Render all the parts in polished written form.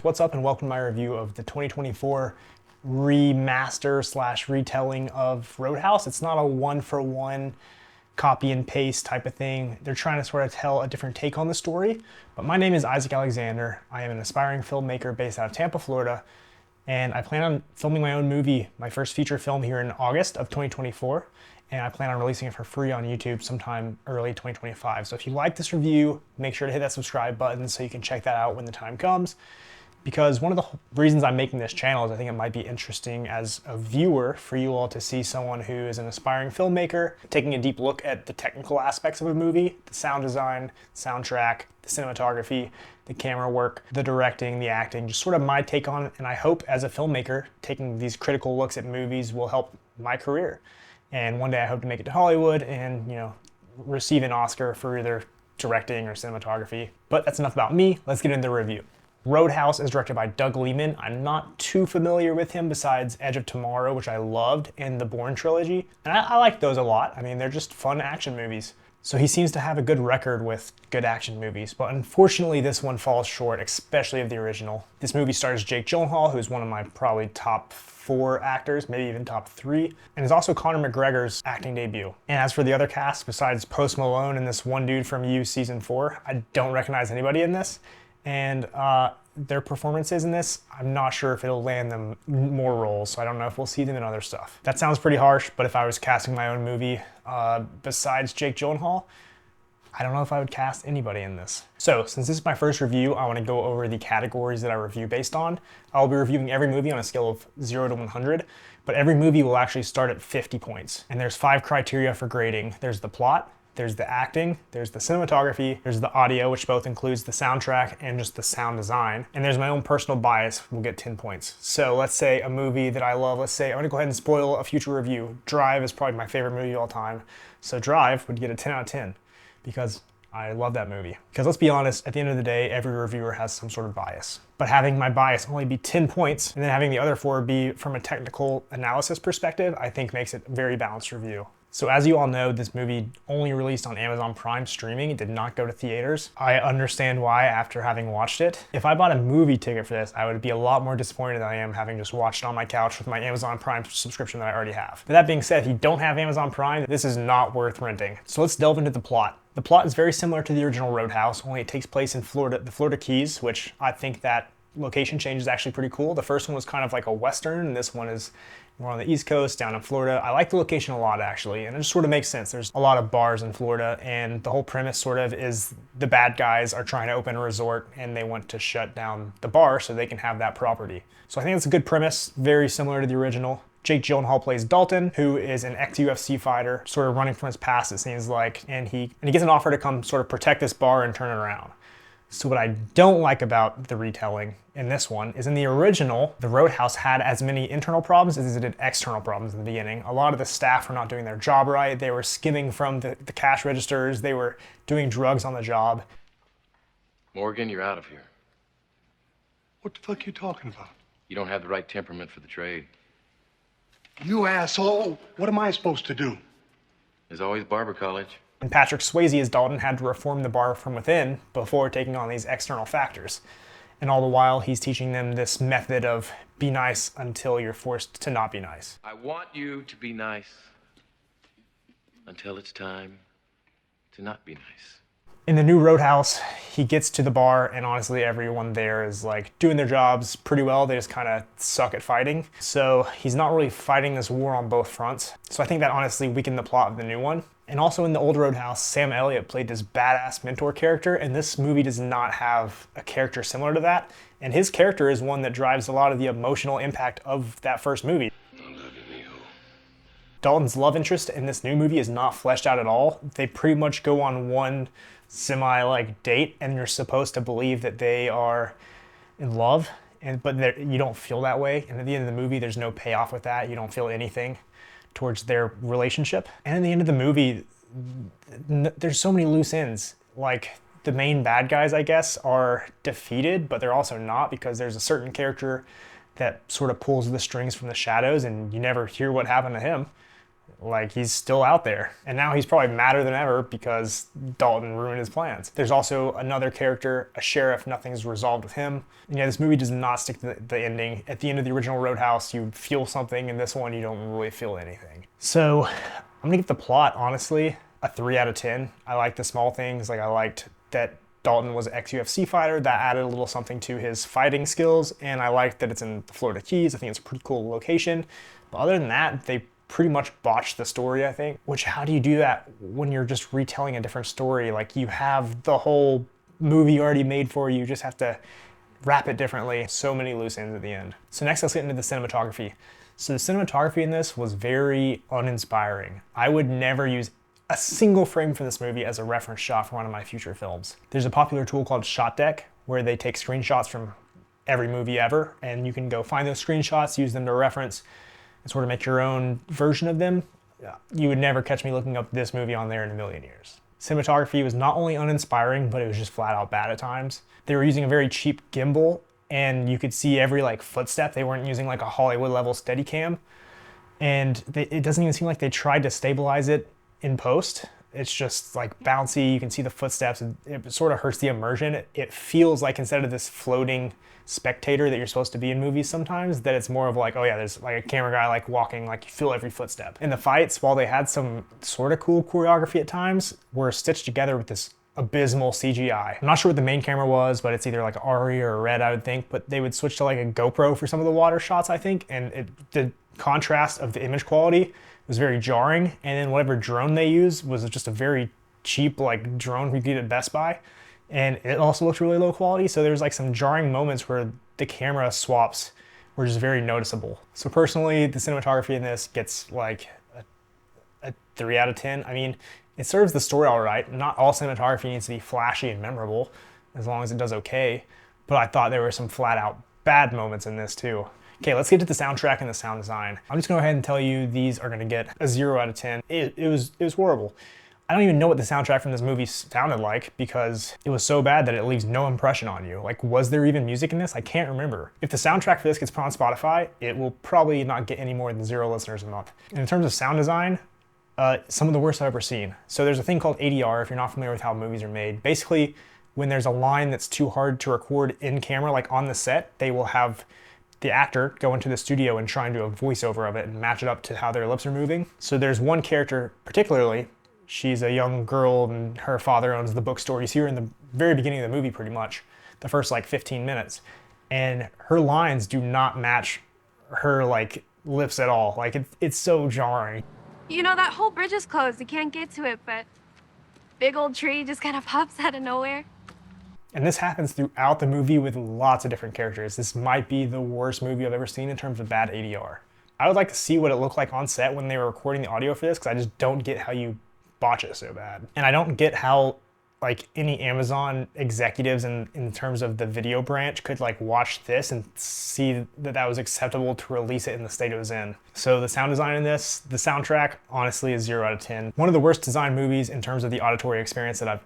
What's up and welcome to my review of the 2024 remaster slash retelling of Roadhouse. It's not a one-for-one copy and paste type of thing. They're trying to sort of tell a different take on the story. But my name is Isaac Alexander. I am an aspiring filmmaker based out of Tampa, Florida. And I plan on filming my own movie, my first feature film here in August of 2024. And I plan on releasing it for free on YouTube sometime early 2025. So if you like this review, make sure to hit that subscribe button so you can check that out when the time comes. Because one of the reasons I'm making this channel is I think it might be interesting as a viewer for you all to see someone who is an aspiring filmmaker taking a deep look at the technical aspects of a movie, the sound design, soundtrack, the cinematography, the camera work, the directing, the acting, just sort of my take on it. And I hope as a filmmaker, taking these critical looks at movies will help my career. And one day I hope to make it to Hollywood and, receive an Oscar for either directing or cinematography. But that's enough about me. Let's get into the review. Roadhouse is directed by Doug Liman. I'm not too familiar with him besides Edge of Tomorrow, which I loved, and the Bourne trilogy. And I like those a lot. I mean, they're just fun action movies. So he seems to have a good record with good action movies, but unfortunately this one falls short, especially of the original. This movie stars Jake Gyllenhaal, who's one of my probably top 4 actors, maybe even top 3, and is also Conor McGregor's acting debut. And as for the other cast, besides Post Malone and this one dude from You Season 4, I don't recognize anybody in this. And their performances in this, I'm not sure if it'll land them more roles, so I don't know if we'll see them in other stuff. That sounds pretty harsh, but if I was casting my own movie besides Jake Gyllenhaal, I don't know if I would cast anybody in this. So, since this is my first review, I want to go over the categories that I review based on. I'll be reviewing every movie on a scale of 0 to 100, but every movie will actually start at 50 points. And there's 5 criteria for grading. There's the plot, there's the acting, there's the cinematography, there's the audio, which both includes the soundtrack and just the sound design, and there's my own personal bias, we'll get 10 points. So let's say a movie that I love, let's say I'm gonna go ahead and spoil a future review. Drive is probably my favorite movie of all time. So Drive would get a 10 out of 10 because I love that movie. Because let's be honest, at the end of the day, every reviewer has some sort of bias. But having my bias only be 10 points and then having the other 4 be from a technical analysis perspective, I think makes it a very balanced review. So as you all know, this movie only released on Amazon Prime streaming. It did not go to theaters. I understand why after having watched it. If I bought a movie ticket for this, I would be a lot more disappointed than I am having just watched it on my couch with my Amazon Prime subscription that I already have. But that being said, if you don't have Amazon Prime, this is not worth renting. So let's delve into the plot. The plot is very similar to the original Roadhouse, only it takes place in Florida, the Florida Keys, which I think that location change is actually pretty cool. The first one was kind of like a Western, and this one is more on the East Coast, down in Florida. I like the location a lot, actually, and it just sort of makes sense. There's a lot of bars in Florida, and the whole premise sort of is the bad guys are trying to open a resort, and they want to shut down the bar so they can have that property. So I think it's a good premise, very similar to the original. Jake Gyllenhaal plays Dalton, who is an ex-UFC fighter, sort of running from his past, it seems like, and he gets an offer to come sort of protect this bar and turn it around. So what I don't like about the retelling in this one is in the original, the Roadhouse had as many internal problems as it did external problems in the beginning. A lot of the staff were not doing their job right. They were skimming from the cash registers. They were doing drugs on the job. Morgan, you're out of here. What the fuck you talking about? You don't have the right temperament for the trade. You asshole! What am I supposed to do? There's always barber college. And Patrick Swayze as Dalton had to reform the bar from within before taking on these external factors. And all the while, he's teaching them this method of be nice until you're forced to not be nice. I want you to be nice until it's time to not be nice. In the new Roadhouse, he gets to the bar, and honestly, everyone there is like doing their jobs pretty well. They just kind of suck at fighting. So he's not really fighting this war on both fronts. So I think that honestly weakened the plot of the new one. And also in the old Roadhouse, Sam Elliott played this badass mentor character, and this movie does not have a character similar to that. And his character is one that drives a lot of the emotional impact of that first movie. Dalton's love interest in this new movie is not fleshed out at all. They pretty much go on one semi-like date, and you're supposed to believe that they are in love, but you don't feel that way. And at the end of the movie, there's no payoff with that. You don't feel anything towards their relationship. And in the end of the movie, there's so many loose ends. Like, the main bad guys, I guess, are defeated, but they're also not, because there's a certain character that sort of pulls the strings from the shadows, and you never hear what happened to him. Like, he's still out there. And now he's probably madder than ever because Dalton ruined his plans. There's also another character, a sheriff. Nothing's resolved with him. And yeah, this movie does not stick to the ending. At the end of the original Roadhouse, you feel something. In this one, you don't really feel anything. So I'm gonna give the plot, honestly, a 3 out of 10. I like the small things. Like, I liked that Dalton was an ex-UFC fighter. That added a little something to his fighting skills. And I liked that it's in the Florida Keys. I think it's a pretty cool location. But other than that, they pretty much botched the story, I think. Which, how do you do that when you're just retelling a different story? Like, you have the whole movie already made for you. You just have to wrap it differently. So many loose ends at the end. So next, let's get into the cinematography. So the cinematography in this was very uninspiring. I would never use a single frame from this movie as a reference shot for one of my future films. There's a popular tool called Shot Deck where they take screenshots from every movie ever, and you can go find those screenshots, use them to reference, and sort of make your own version of them. You would never catch me looking up this movie on there in a million years. Cinematography was not only uninspiring, but it was just flat out bad at times. They were using a very cheap gimbal, and you could see every like footstep. They weren't using like a Hollywood level Steadicam, and it doesn't even seem like they tried to stabilize it in post. It's just like bouncy. You can see the footsteps. It sort of hurts the immersion. It feels like instead of this floating spectator that you're supposed to be in movies sometimes, that it's more of like, oh yeah, there's like a camera guy like walking, like you feel every footstep. And the fights, while they had some sort of cool choreography at times, were stitched together with this abysmal CGI. I'm not sure what the main camera was, but it's either like Ari or Red, I would think, but they would switch to like a GoPro for some of the water shots, I think, and the contrast of the image quality was very jarring. And then whatever drone they used was just a very cheap like drone we get at Best Buy. And it also looked really low quality. So there's like some jarring moments where the camera swaps were just very noticeable. So personally, the cinematography in this gets like a 3 out of 10. I mean, it serves the story all right. Not all cinematography needs to be flashy and memorable, as long as it does okay. But I thought there were some flat out bad moments in this too. Okay, let's get to the soundtrack and the sound design. I'm just gonna go ahead and tell you these are gonna get a 0 out of 10. It was horrible. I don't even know what the soundtrack from this movie sounded like because it was so bad that it leaves no impression on you. Like, was there even music in this? I can't remember. If the soundtrack for this gets put on Spotify, it will probably not get any more than 0 listeners a month. And in terms of sound design, some of the worst I've ever seen. So there's a thing called ADR, if you're not familiar with how movies are made. Basically, when there's a line that's too hard to record in camera, like on the set, they will have the actor go into the studio and try and do a voiceover of it and match it up to how their lips are moving. So there's one character particularly. She's a young girl and her father owns the bookstore. You see her in the very beginning of the movie pretty much, the first like 15 minutes. And her lines do not match her like lips at all. Like it's so jarring. You know, that whole bridge is closed. You can't get to it, but big old tree just kind of pops out of nowhere. And this happens throughout the movie with lots of different characters. This might be the worst movie I've ever seen in terms of bad ADR. I would like to see what it looked like on set when they were recording the audio for this, because I just don't get how you botch it so bad. And I don't get how like any Amazon executives in terms of the video branch could like watch this and see that that was acceptable to release it in the state it was in. So the sound design in this, the soundtrack, honestly is 0 out of 10. One of the worst designed movies in terms of the auditory experience that I've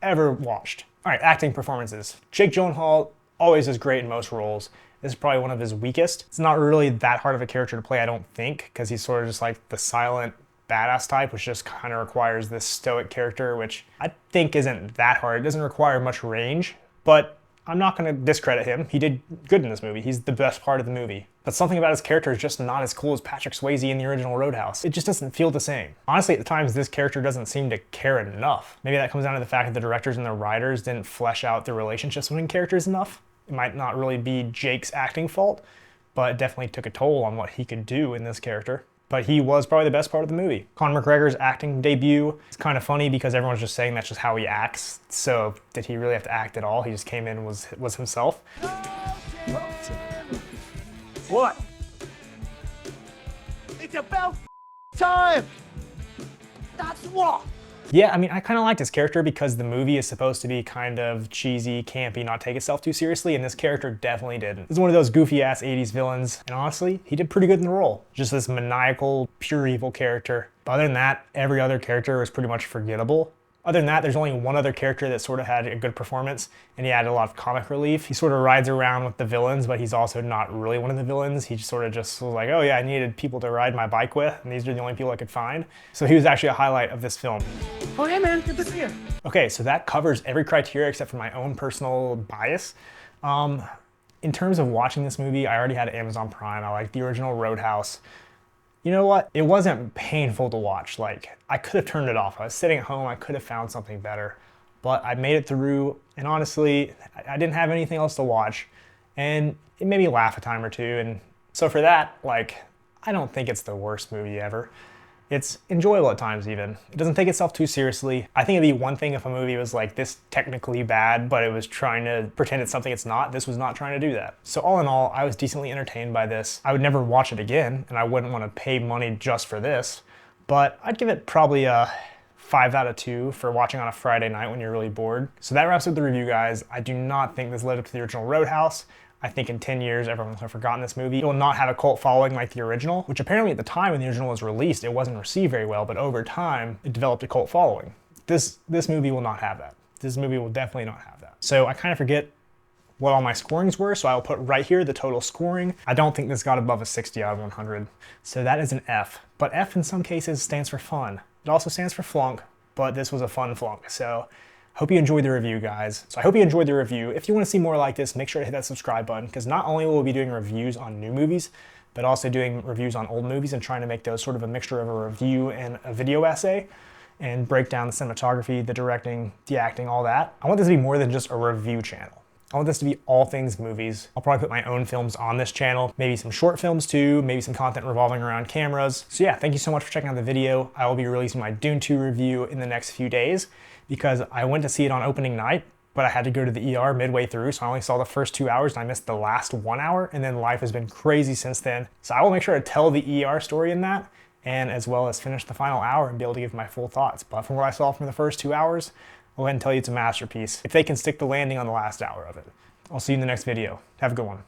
ever watched. All right, acting performances. Jake Gyllenhaal always is great in most roles. This is probably one of his weakest. It's not really that hard of a character to play, I don't think, because he's sort of just like the silent badass type, which just kind of requires this stoic character, which I think isn't that hard. It doesn't require much range, but I'm not going to discredit him. He did good in this movie. He's the best part of the movie. But something about his character is just not as cool as Patrick Swayze in the original Roadhouse. It just doesn't feel the same. Honestly, at the times, this character doesn't seem to care enough. Maybe that comes down to the fact that the directors and the writers didn't flesh out the relationships between characters enough. It might not really be Jake's acting fault, but it definitely took a toll on what he could do in this character. But he was probably the best part of the movie. Conor McGregor's acting debut is kind of funny because everyone's just saying that's just how he acts. So did he really have to act at all? He just came in and was himself. What? It's about time! That's what! Yeah, I mean, I kind of liked his character because the movie is supposed to be kind of cheesy, campy, not take itself too seriously, and this character definitely didn't. This is one of those goofy-ass 80s villains, and honestly, he did pretty good in the role. Just this maniacal, pure evil character. But other than that, every other character was pretty much forgettable. Other than that, there's only one other character that sort of had a good performance, and he had a lot of comic relief. He sort of rides around with the villains, but he's also not really one of the villains. He just sort of just was like, oh yeah, I needed people to ride my bike with, and these are the only people I could find. So he was actually a highlight of this film. Oh, hey man, good to see you. Okay, so that covers every criteria except for my own personal bias. In terms of watching this movie, I already had Amazon Prime. I like the original Roadhouse. You know what? It wasn't painful to watch. Like, I could have turned it off. I was sitting at home, I could have found something better. But I made it through, and honestly, I didn't have anything else to watch. And it made me laugh a time or two. And so for that, like, I don't think it's the worst movie ever. It's enjoyable at times even. It doesn't take itself too seriously. I think it'd be one thing if a movie was like this technically bad, but it was trying to pretend it's something it's not. This was not trying to do that. So all in all, I was decently entertained by this. I would never watch it again, and I wouldn't want to pay money just for this, but I'd give it probably a 5 out of 2 for watching on a Friday night when you're really bored. So that wraps up the review, guys. I do not think this lived up to the original Roadhouse. I think in 10 years, everyone will have forgotten this movie. It will not have a cult following like the original, which apparently at the time when the original was released, it wasn't received very well, but over time, it developed a cult following. This movie will not have that. This movie will definitely not have that. So I kind of forget what all my scorings were, so I'll put right here the total scoring. I don't think this got above a 60 out of 100, so that is an F. But F in some cases stands for fun. It also stands for flunk, but this was a fun flunk, so hope you enjoyed the review, guys. So I hope you enjoyed the review. If you want to see more like this, make sure to hit that subscribe button, because not only will we be doing reviews on new movies, but also doing reviews on old movies and trying to make those sort of a mixture of a review and a video essay and break down the cinematography, the directing, the acting, all that. I want this to be more than just a review channel. I want this to be all things movies. I'll probably put my own films on this channel, maybe some short films too, maybe some content revolving around cameras. So yeah, thank you so much for checking out the video. I will be releasing my Dune 2 review in the next few days because I went to see it on opening night, but I had to go to the ER midway through, so I only saw the first 2 hours and I missed the last 1 hour, and then life has been crazy since then. So I will make sure to tell the ER story in that, and as well as finish the final hour and be able to give my full thoughts. But from what I saw from the first 2 hours, I'll go ahead and tell you it's a masterpiece, if they can stick the landing on the last hour of it. I'll see you in the next video. Have a good one.